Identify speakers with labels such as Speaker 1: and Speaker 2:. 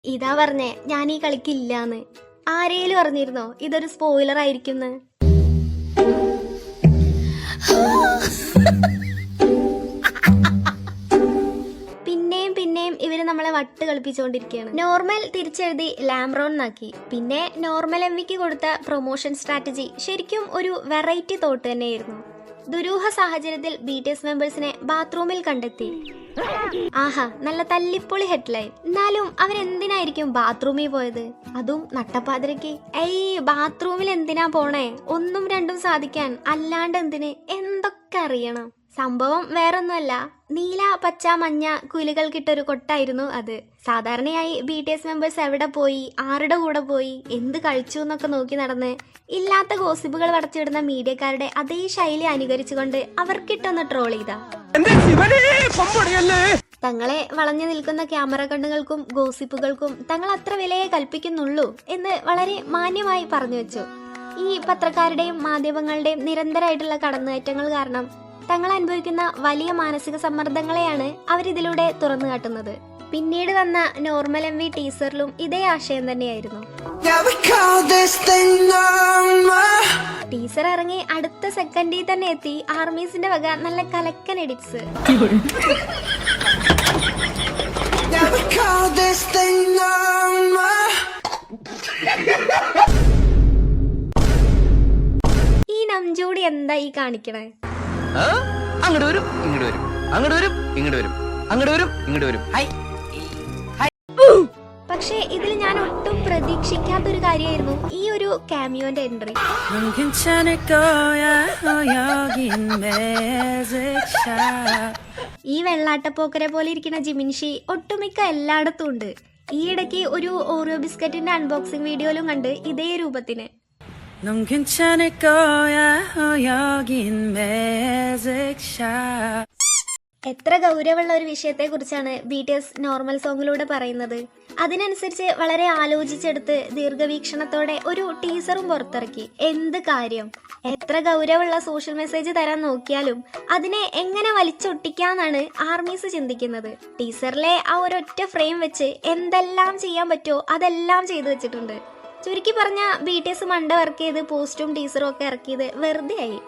Speaker 1: ഇതാ പറഞ്ഞേ ഞാൻ ഈ കളിക്കില്ലാന്ന്. ആരേലും അറിഞ്ഞിരുന്നോ ഇതൊരു സ്പോയിലർ ആയിരിക്കുന്ന്? പിന്നെയും പിന്നെയും ഇവര് നമ്മളെ വട്ട് കളിപ്പിച്ചുകൊണ്ടിരിക്കുകയാണ്. നോർമൽ തിരിച്ചെഴുതി ലാംബ്രോൺ എന്നാക്കി. പിന്നെ നോർമൽ എംവിക്ക് കൊടുത്ത പ്രൊമോഷൻ സ്ട്രാറ്റജി ശരിക്കും ഒരു വെറൈറ്റി തോട്ട് തന്നെയായിരുന്നു. ദുരൂഹ സാഹചര്യത്തിൽ BTS മെമ്പേഴ്സിനെ ബാത്റൂമിൽ കണ്ടെത്തി. ആഹാ, നല്ല തല്ലിപ്പൊളി ഹെഡ്ലൈൻ. എന്നാലും അവരെന്തിനായിരിക്കും ബാത്റൂമിൽ പോയത്? അതും നട്ടപ്പാതിരക്ക്. ബാത്റൂമിൽ എന്തിനാ പോണേ? ഒന്നും രണ്ടും സാധിക്കാൻ അല്ലാണ്ട് എന്തിന്? എന്തൊക്കെ അറിയണം. സംഭവം വേറൊന്നുമല്ല, നീല പച്ച മഞ്ഞ കുയിലുകൾക്കിട്ടൊരു കൊട്ടായിരുന്നു അത്. സാധാരണയായി BTS മെമ്പേഴ്സ് എവിടെ പോയി, ആരുടെ കൂടെ പോയി, എന്ത് കഴിച്ചു എന്നൊക്കെ നോക്കി നടന്ന് ഇല്ലാത്ത ഗോസിപ്പുകൾ പടച്ചിടുന്ന മീഡിയക്കാരുടെ അതേ ശൈലി അനുകരിച്ചുകൊണ്ട് അവർക്കിട്ടൊന്ന് ട്രോൾ ചെയ്ത തങ്ങളെ വളഞ്ഞു നിൽക്കുന്ന ക്യാമറ കണ്ണുകൾക്കും ഗോസിപ്പുകൾക്കും തങ്ങൾ അത്ര വിലയെ കൽപ്പിക്കുന്നുള്ളൂ എന്ന് വളരെ മാന്യമായി പറഞ്ഞു വെച്ചു. ഈ പത്രക്കാരുടെയും മാധ്യമങ്ങളുടെയും നിരന്തരമായിട്ടുള്ള കടന്നുകയറ്റങ്ങൾ കാരണം തങ്ങൾ അനുഭവിക്കുന്ന വലിയ മാനസിക സമ്മർദ്ദങ്ങളെയാണ് അവരിതിലൂടെ തുറന്നു കാട്ടുന്നത്. പിന്നീട് വന്ന നോർമൽ MV ടീസറിലും ഇതേ ആശയം തന്നെയായിരുന്നു. ടീസർ ഇറങ്ങി അടുത്ത സെക്കൻഡിൽ തന്നെ എത്തി ആർമീസിന്റെ വക നല്ല കലക്കൻ എഡിറ്റ്സ്. ഈ നംജോടി എന്താ ഈ കാണിക്കണേ?
Speaker 2: അങ്ങോട്ട് വരും ഇങ്ങോട്ട് വരും, അങ്ങോട്ട് വരും ഇങ്ങോട്ട് വരും, അങ്ങോട്ട് വരും ഇങ്ങോട്ട് വരും.
Speaker 1: പക്ഷേ ഇതിൽ ഞാൻ ഒട്ടും പ്രതീക്ഷിക്കാത്തൊരു കാര്യമായിരുന്നു ഈ ഒരു കാമിയോന്റെ എൻട്രി. ഈ വെള്ളാട്ടപ്പോക്കരെ പോലെ ഇരിക്കുന്ന ജിമിൻഷി ഒട്ടുമിക്ക എല്ലായിടത്തും ഉണ്ട്. ഈയിടയ്ക്ക് ഒരു ഓറിയോ ബിസ്ക്കറ്റിന്റെ അൺബോക്സിംഗ് വീഡിയോയിലും കണ്ട് ഇതേ രൂപത്തിന്. എത്ര ഗൗരവമുള്ള ഒരു വിഷയത്തെ കുറിച്ചാണ് BTS നോർമൽ സോങ്ങിലൂടെ പറയുന്നത്. അതിനനുസരിച്ച് വളരെ ആലോചിച്ചെടുത്ത് ദീർഘവീക്ഷണത്തോടെ ഒരു ടീസറും പുറത്തിറക്കി. എന്ത് കാര്യം? എത്ര ഗൗരവമുള്ള സോഷ്യൽ മെസ്സേജ് തരാൻ നോക്കിയാലും അതിനെ എങ്ങനെ വലിച്ചൊട്ടിക്കാന്നാണ് ആർമീസ് ചിന്തിക്കുന്നത്. ടീസറിലെ ആ ഒരൊറ്റ ഫ്രെയിം വെച്ച് എന്തെല്ലാം ചെയ്യാൻ പറ്റുമോ അതെല്ലാം ചെയ്തു വെച്ചിട്ടുണ്ട്. ചുരുക്കി പറഞ്ഞ BTS മണ്ട വർക്ക് ചെയ്ത് പോസ്റ്റും ടീസറും ഒക്കെ ഇറക്കിയത് വെറുതെ ആയി.